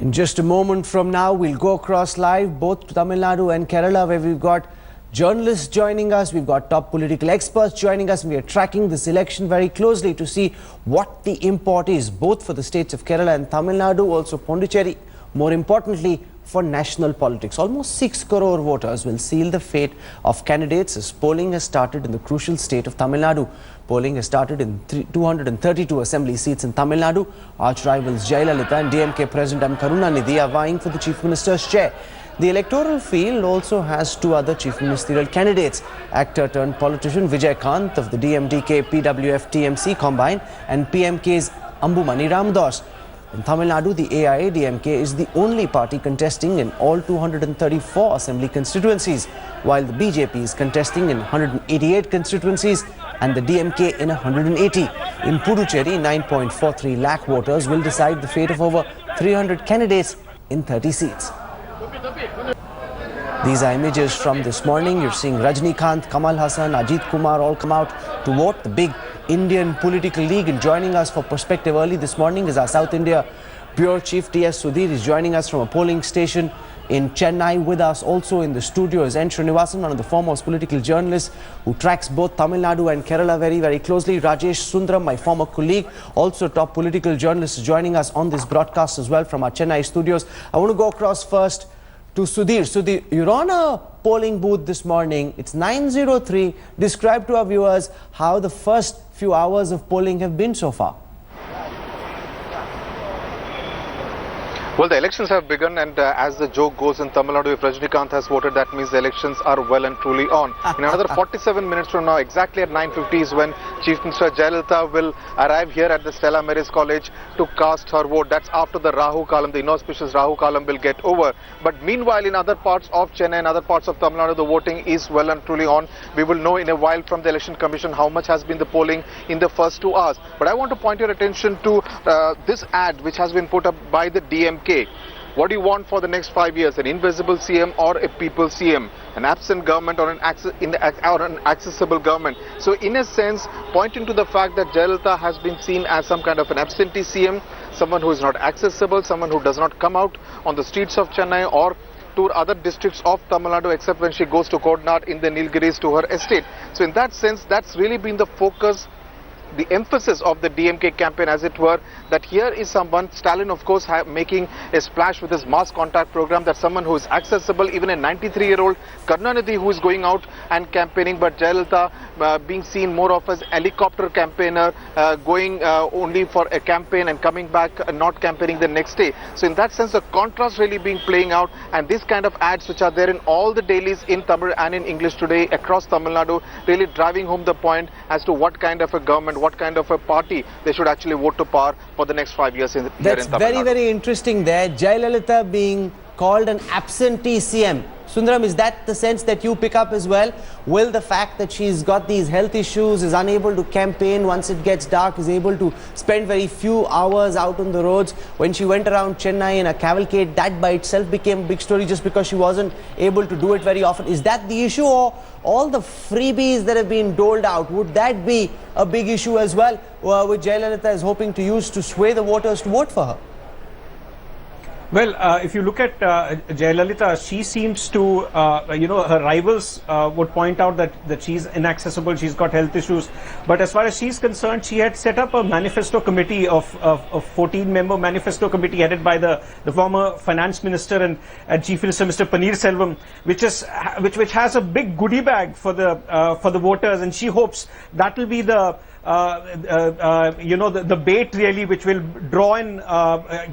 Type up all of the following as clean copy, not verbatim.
In just a moment from now, we'll go across live both to Tamil Nadu and Kerala, where we've got journalists joining us, we've got top political experts joining us, and we are tracking this election very closely to see what the import is, both for the states of Kerala and Tamil Nadu, also Pondicherry, more importantly, for national politics. Almost 6 crore voters will seal the fate of candidates as polling has started in the crucial state of Tamil Nadu. Polling has started in 232 assembly seats in Tamil Nadu. Arch rivals Jayalalitha and DMK President Karunanidhi are vying for the Chief Minister's chair. The electoral field also has two other Chief Ministerial candidates, actor turned politician Vijayakanth of the DMDK PWF TMC combine and PMK's Ambumani Ramadoss. In Tamil Nadu, the AIADMK is the only party contesting in all 234 assembly constituencies, while the BJP is contesting in 188 constituencies and the DMK in 180. In Puducherry, 9.43 lakh voters will decide the fate of over 300 candidates in 30 seats. These are images from this morning. You're seeing Rajinikanth, Kamal Hassan, Ajit Kumar all come out to vote. The big Indian political league, and joining us for perspective early this morning is our South India Bureau Chief T.S. Sudhir. Is joining us from a polling station in Chennai. With us also in the studio is N. Srinivasan, one of the foremost political journalists who tracks both Tamil Nadu and Kerala very, very closely. Rajesh Sundaram, my former colleague, also top political journalist, is joining us on this broadcast as well from our Chennai studios. I want to go across first to Sudhir. Sudhir, you're on a polling booth this morning. It's 9:03. Describe to our viewers how the first few hours of polling have been so far. Well, the elections have begun, and as the joke goes in Tamil Nadu, if Rajinikanth has voted, that means the elections are well and truly on. In another 47 minutes from now, exactly at 9:50 is when Chief Minister Jayalalitha will arrive here at the Stella Maris College to cast her vote. That's after the Rahu Kalam, the inauspicious Rahu Kalam will get over. But meanwhile, in other parts of Chennai and other parts of Tamil Nadu, the voting is well and truly on. We will know in a while from the Election Commission how much has been the polling in the first 2 hours. But I want to point your attention to this ad which has been put up by the DMK. What do you want for the next 5 years? An invisible CM or a people CM? An absent government or an accessible government? So in a sense, pointing to the fact that Jayalalitha has been seen as some kind of an absentee CM, someone who is not accessible, someone who does not come out on the streets of Chennai or to other districts of Tamil Nadu except when she goes to Kodnad in the Nilgiris to her estate. So in that sense, that's really been the focus, the emphasis of the DMK campaign, as it were, that here is someone, Stalin of course making a splash with his mass contact program, that someone who is accessible, even a 93-year-old Karunanidhi who is going out and campaigning, but Jayalalitha being seen more of as helicopter campaigner, going only for a campaign and coming back not campaigning the next day. So in that sense, the contrast really being playing out, and this kind of ads which are there in all the dailies in Tamil and in English today across Tamil Nadu, really driving home the point as to what kind of a government, what kind of a party they should actually vote to power for the next 5 years here in Tamil Nadu. That's very interesting there. Jayalalitha being called an absentee CM. Sundaram, is that the sense that you pick up as well? Will the fact that she's got these health issues, is unable to campaign once it gets dark, is able to spend very few hours out on the roads? When she went around Chennai in a cavalcade, that by itself became a big story just because she wasn't able to do it very often. Is that the issue, or all the freebies that have been doled out, would that be a big issue as well, which Jayalalitha is hoping to use to sway the voters to vote for her? Well, if you look at Jayalalitha, she seems to, her rivals would point out that she's inaccessible, she's got health issues. But as far as she's concerned, she had set up a manifesto committee of 14-member manifesto committee headed by the former finance minister and chief minister, Mr. Paneer Selvam, which has a big goodie bag for the voters, and she hopes that will be the the bait really which will draw and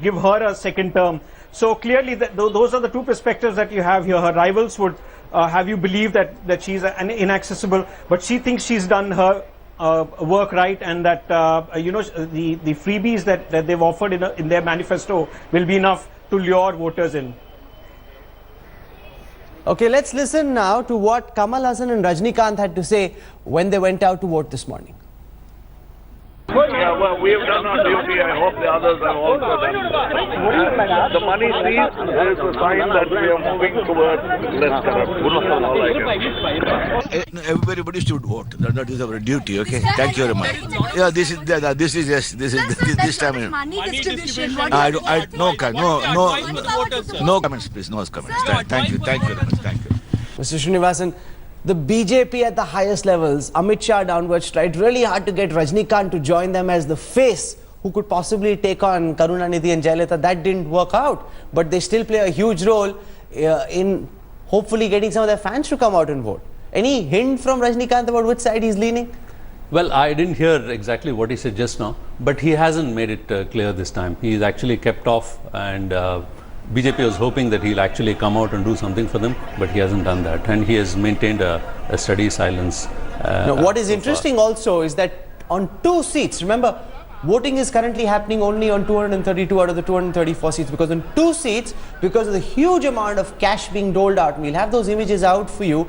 give her a second term. So clearly those are the two perspectives that you have here. Her rivals would have you believe that she's inaccessible, but she thinks she's done her work right, and that the freebies that they've offered in their manifesto will be enough to lure voters in. Okay, let's listen now to what Kamal Hassan and Rajinikanth had to say when they went out to vote this morning. Well, we have done our duty. I hope the others have also done. The money seized is a sign that we are moving towards less corruption. That's all I can say. Everybody should vote. That is our duty. Okay. Thank you very much. Yeah, this is this time. Money distribution. No comments, please. No comments. Thank you very much. Thank you. Mr. Srinivasan, the BJP at the highest levels, Amit Shah downwards, tried really hard to get Rajnikant to join them as the face who could possibly take on Karunanidhi and Jayalalitha. That didn't work out, but they still play a huge role in hopefully getting some of their fans to come out and vote. Any hint from Rajnikant about which side he's leaning? Well, I didn't hear exactly what he said just now, but he hasn't made it clear this time. He's actually kept off, and BJP was hoping that he'll actually come out and do something for them, but he hasn't done that, and he has maintained a steady silence. Now, what is interesting also is that on 2 seats, remember, voting is currently happening only on 232 out of the 234 seats, because on 2 seats, because of the huge amount of cash being doled out, we'll have those images out for you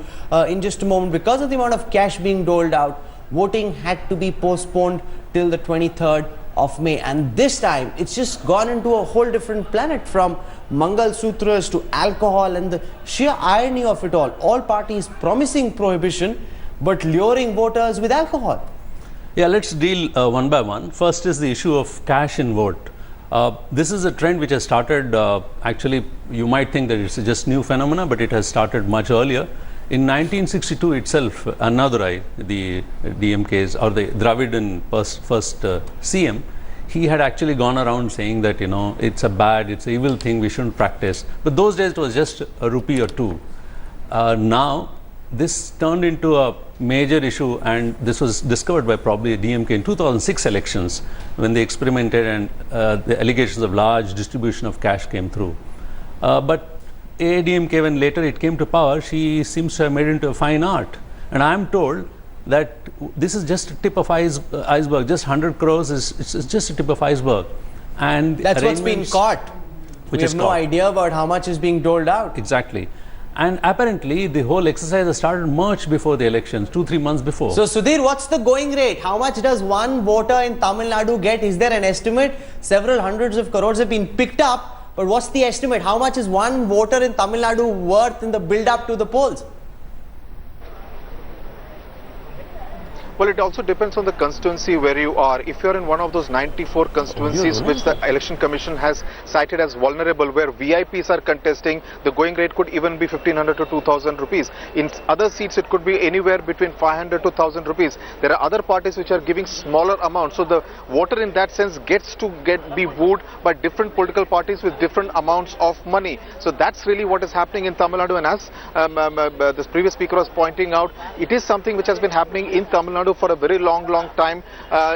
in just a moment. Because of the amount of cash being doled out, voting had to be postponed till the 23rd of May, and this time it's just gone into a whole different planet, from Mangal Sutras to alcohol, and the sheer irony of it all parties promising prohibition but luring voters with alcohol. Yeah, let's deal one by one. First is the issue of cash in vote. This is a trend which has started, actually you might think that it's just new phenomena, but it has started much earlier. In 1962 itself, Annadurai, the DMK's or the Dravidan first CM, he had actually gone around saying that, you know, it's an evil thing, we shouldn't practice. But those days it was just a rupee or two. Now, this turned into a major issue, and this was discovered by probably DMK in 2006 elections, when they experimented and the allegations of large distribution of cash came through. But AIADMK, when later it came to power, she seems to have made it into a fine art. And I am told that this is just a tip of iceberg. Just 100 crores is just a tip of iceberg. And that's what's being caught. We have no idea about how much is being doled out. Exactly. And apparently the whole exercise has started much before the elections, 2-3 months before. So Sudhir, what's the going rate? How much does one voter in Tamil Nadu get? Is there an estimate? Several hundreds of crores have been picked up. But what's the estimate? How much is one voter in Tamil Nadu worth in the build-up to the polls? Well, it also depends on the constituency where you are. If you're in one of those 94 constituencies which the Election Commission has cited as vulnerable, where VIPs are contesting, the going rate could even be 1500 to 2000 rupees. In other seats, it could be anywhere between 500 to 1000 rupees. There are other parties which are giving smaller amounts. So the voter in that sense gets to be wooed by different political parties with different amounts of money. So that's really what is happening in Tamil Nadu. And as this previous speaker was pointing out, it is something which has been happening in Tamil Nadu for a very long time.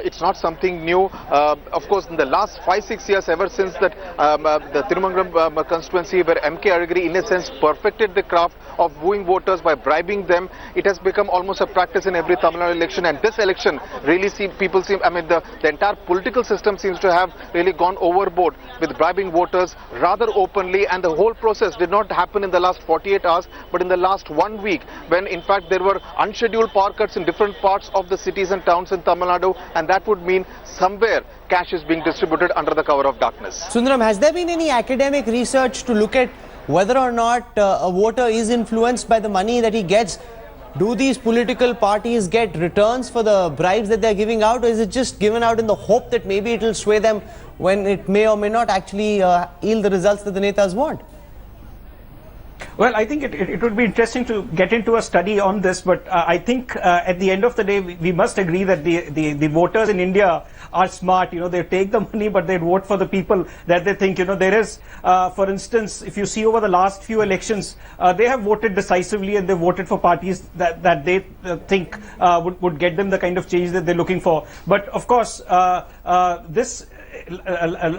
It's not something new. Of course, in the last 5-6 years, ever since that the Tirumangaram constituency, where MK Aragiri in a sense perfected the craft of wooing voters by bribing them, it has become almost a practice in every Tamil Nadu election. And this election really the entire political system seems to have really gone overboard with bribing voters rather openly, and the whole process did not happen in the last 48 hours, but in the last 1 week, when in fact there were unscheduled power cuts in different parts of the cities and towns in Tamil Nadu, and that would mean somewhere cash is being distributed under the cover of darkness. Sundaram, has there been any academic research to look at whether or not a voter is influenced by the money that he gets? Do these political parties get returns for the bribes that they're giving out, or is it just given out in the hope that maybe it will sway them when it may or may not actually yield the results that the netas want? Well, I think it would be interesting to get into a study on this, but I think at the end of the day, we must agree that the voters in India are smart. You know, they take the money, but they vote for the people that they think, you know, there is, for instance, if you see over the last few elections, they have voted decisively, and they voted for parties that they think would get them the kind of change that they're looking for. But of course, this,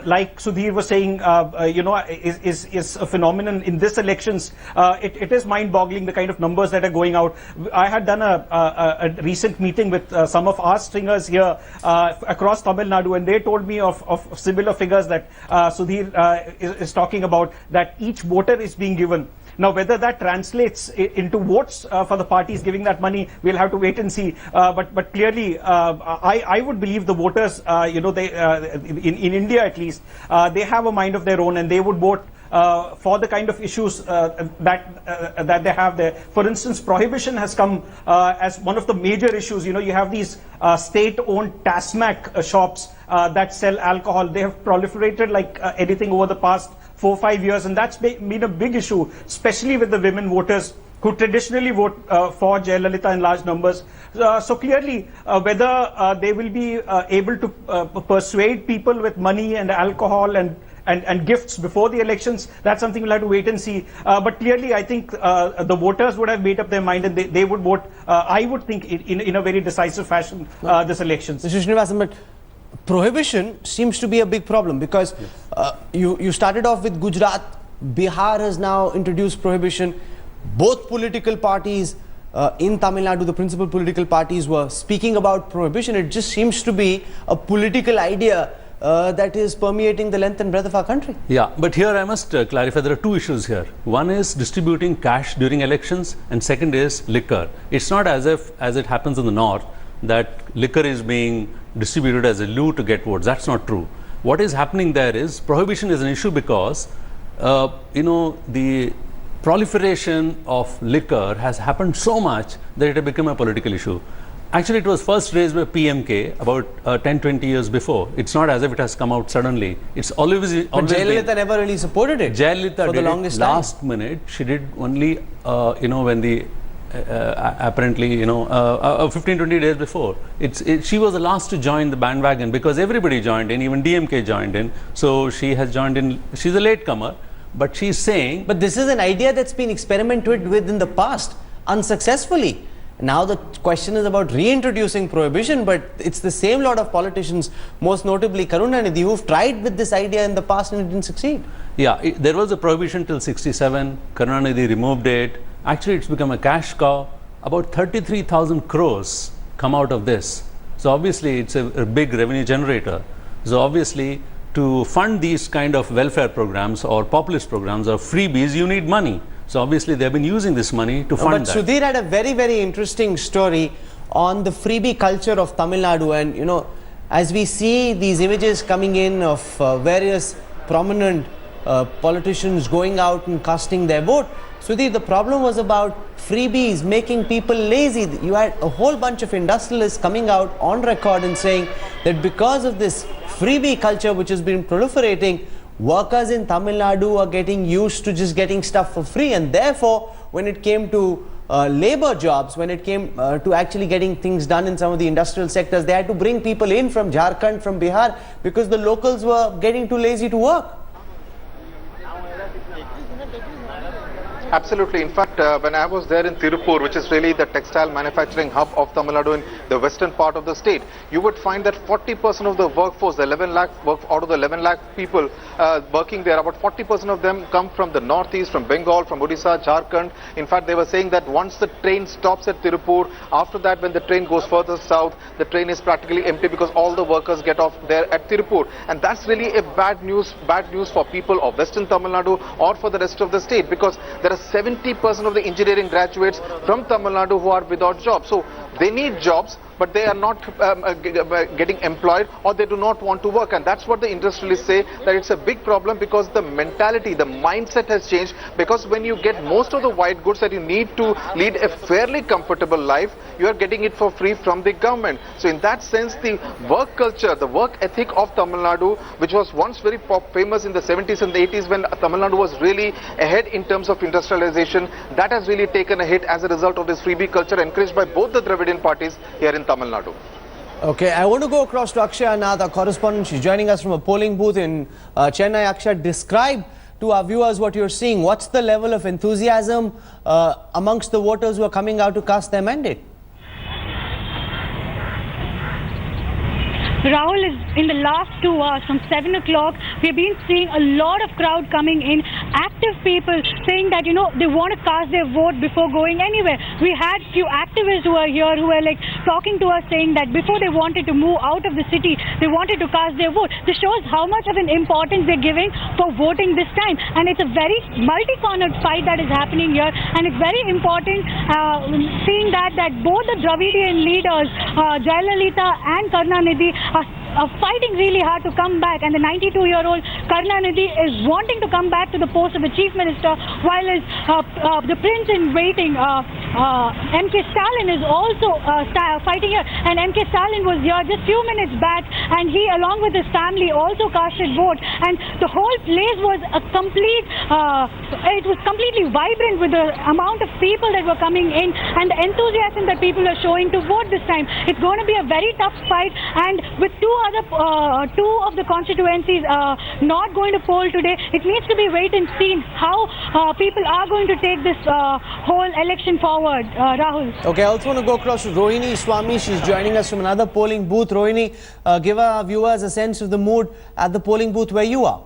like Sudhir was saying, you know, is a phenomenon in this elections. It is mind-boggling, the kind of numbers that are going out. I had done a recent meeting with some of our stringers here across Tamil Nadu, and they told me of similar figures that Sudhir is talking about, that each voter is being given Now, whether that translates into votes for the parties giving that money, we'll have to wait and see. But clearly, I would believe the voters, they in India at least, they have a mind of their own, and they would vote for the kind of issues that they have there. For instance, prohibition has come as one of the major issues. You have these state-owned TASMAC shops that sell alcohol. They have proliferated like anything over the past 4 or 5 years, and that's been a big issue, especially with the women voters who traditionally vote for Jayalalitha in large numbers. So clearly, whether they will be able to persuade people with money and alcohol and gifts before the elections, that's something we'll have to wait and see. But clearly, I think the voters would have made up their mind, and they would vote, I would think, in a very decisive fashion this elections. Mr. Srinivasan, but prohibition seems to be a big problem, because you started off with Gujarat. Bihar has now introduced prohibition. Both political parties in Tamil Nadu, the principal political parties, were speaking about prohibition. It just seems to be a political idea that is permeating the length and breadth of our country. Yeah, but here I must clarify, there are two issues here. One is distributing cash during elections, and second is liquor. It's not as it happens in the north, that liquor is being distributed as a lure to get votes. That's not true. What is happening there is prohibition is an issue because the proliferation of liquor has happened so much that it has become a political issue. Actually, it was first raised by PMK about 10-20 years before. It's not as if it has come out suddenly. It's always but Jayalalitha never really supported it. Jayalalitha for the longest time. Last minute. She did only, when the apparently 15-20 days before. She was the last to join the bandwagon because everybody joined in, even DMK joined in. So she has joined in. She's a latecomer, but she's saying. But this is an idea that's been experimented with in the past unsuccessfully. Now the question is about reintroducing prohibition, but it's the same lot of politicians, most notably Karunanidhi, who've tried with this idea in the past and it didn't succeed. Yeah, there was a prohibition till 67. Karunanidhi removed it. Actually, it's become a cash cow. About 33,000 crores come out of this. So obviously, it's a big revenue generator. So obviously, to fund these kind of welfare programs or populist programs or freebies, you need money. So obviously, they've been using this money to fund that. But Sudhir had a very, very interesting story on the freebie culture of Tamil Nadu. And, as we see these images coming in of various prominent politicians going out and casting their vote, Sudhir, the problem was about freebies making people lazy. You had a whole bunch of industrialists coming out on record and saying that because of this freebie culture which has been proliferating, workers in Tamil Nadu are getting used to just getting stuff for free, and therefore when it came to labor jobs, when it came to actually getting things done in some of the industrial sectors, they had to bring people in from Jharkhand, from Bihar, because the locals were getting too lazy to work. Absolutely. In fact, when I was there in Tirupur, which is really the textile manufacturing hub of Tamil Nadu in the western part of the state, you would find that 40% of the workforce, the 11 lakh out of the 11 lakh people working there, about 40% of them come from the northeast, from Bengal, from Odisha, Jharkhand. In fact, they were saying that once the train stops at Tirupur, after that when the train goes further south, the train is practically empty because all the workers get off there at Tirupur. And that's really a bad news for people of western Tamil Nadu or for the rest of the state, because there are 70% of the engineering graduates from Tamil Nadu who are without jobs. So they need jobs, but they are not getting employed, or they do not want to work. And that's what the industrialists say, that it's a big problem because the mentality, the mindset has changed. Because when you get most of the white goods that you need to lead a fairly comfortable life, you are getting it for free from the government. So in that sense, the work culture, the work ethic of Tamil Nadu, which was once very famous in the 70s and the 80s when Tamil Nadu was really ahead in terms of industrialization, that has really taken a hit as a result of this freebie culture encouraged by both the Dravidian parties here in Tamil Nadu. Okay, I want to go across to Akshay Nath, our correspondent. She's joining us from a polling booth in Chennai. Akshay, describe to our viewers what you're seeing. What's the level of enthusiasm amongst the voters who are coming out to cast their mandate? Rahul, is in the last 2 hours from 7 o'clock, we've been seeing a lot of crowd coming in active people saying that, they want to cast their vote before going anywhere. We had few activists who are here who were like talking to us saying that before they wanted to move out of the city, they wanted to cast their vote. This shows how much of an importance they're giving for voting this time. And it's a very multi-cornered fight that is happening here. And it's very important seeing that both the Dravidian leaders, Jayalalitha and Karunanidhi, are fighting really hard to come back, and the 92-year-old Karunanidhi is wanting to come back to the post of the Chief Minister, while the prince in waiting, MK Stalin, is also fighting here. And MK Stalin was here just few minutes back, and he, along with his family, also casted vote. And the whole place was it was completely vibrant with the amount of people that were coming in and the enthusiasm that people are showing to vote this time. It's going to be a very tough fight, and with two of the constituencies not going to poll today, it needs to be wait and see how people are going to take this whole election forward. Rahul. Okay, I also want to go across to Rohini Swami. She's joining us from another polling booth. Rohini, give our viewers a sense of the mood at the polling booth where you are.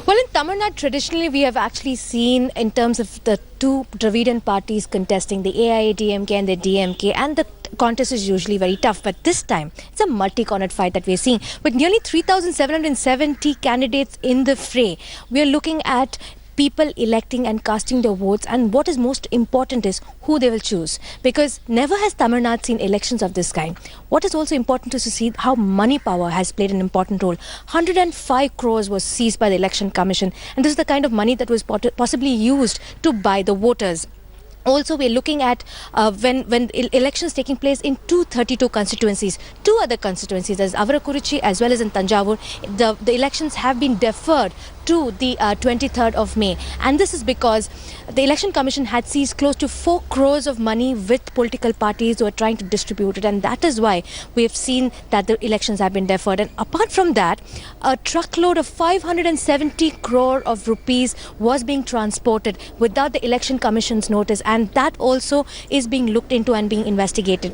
Well, in Tamil Nadu, traditionally, we have actually seen, in terms of the two Dravidian parties contesting, the AIADMK and the DMK, and the contest is usually very tough. But this time, it's a multi-cornered fight that we're seeing. With nearly 3,770 candidates in the fray, we are looking at people electing and casting their votes, and what is most important is who they will choose, because never has Tamil Nadu seen elections of this kind. What is also important is to see how money power has played an important role. 105 crores was seized by the Election Commission, and this is the kind of money that was possibly used to buy the voters. Also, we're looking at when elections taking place in 232 constituencies. Two other constituencies, as Aravakurichi as well as in Thanjavur, the elections have been deferred to the 23rd of May. And this is because the Election Commission had seized close to 4 crores of money with political parties who are trying to distribute it. And that is why we have seen that the elections have been deferred. And apart from that, a truckload of 570 crore of rupees was being transported without the Election Commission's notice. And that also is being looked into and being investigated.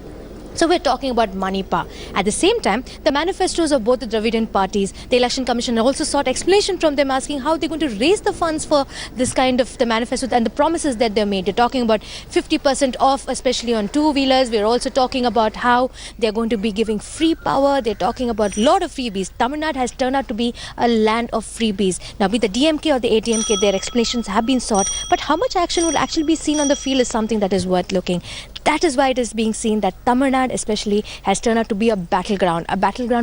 So we're talking about money power. At the same time, the manifestos of both the Dravidian parties, the Election Commission also sought explanation from them, asking how they're going to raise the funds for this kind of the manifesto and the promises that they're made. They're talking about 50% off, especially on two-wheelers. We're also talking about how they're going to be giving free power. They're talking about a lot of freebies. Tamil Nadu has turned out to be a land of freebies. Now, be the DMK or the AIADMK, their explanations have been sought. But how much action will actually be seen on the field is something that is worth looking. That is why it is being seen that Tamil Nadu especially has turned out to be a battleground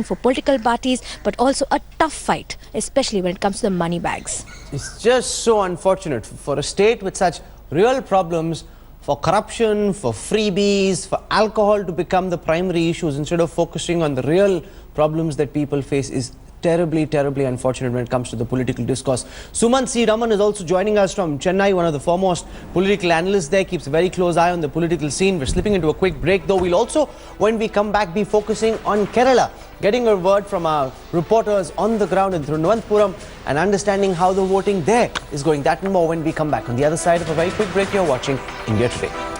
for political parties, but also a tough fight, especially when it comes to the money bags. It's just so unfortunate for a state with such real problems, for corruption, for freebies, for alcohol to become the primary issues instead of focusing on the real problems that people face is terribly, terribly unfortunate when it comes to the political discourse. Suman C. Raman is also joining us from Chennai, one of the foremost political analysts there, keeps a very close eye on the political scene. We're slipping into a quick break, though. We'll also, when we come back, be focusing on Kerala, getting a word from our reporters on the ground in Thiruvananthapuram and understanding how the voting there is going. That and more when we come back. On the other side of a very quick break, you're watching India Today.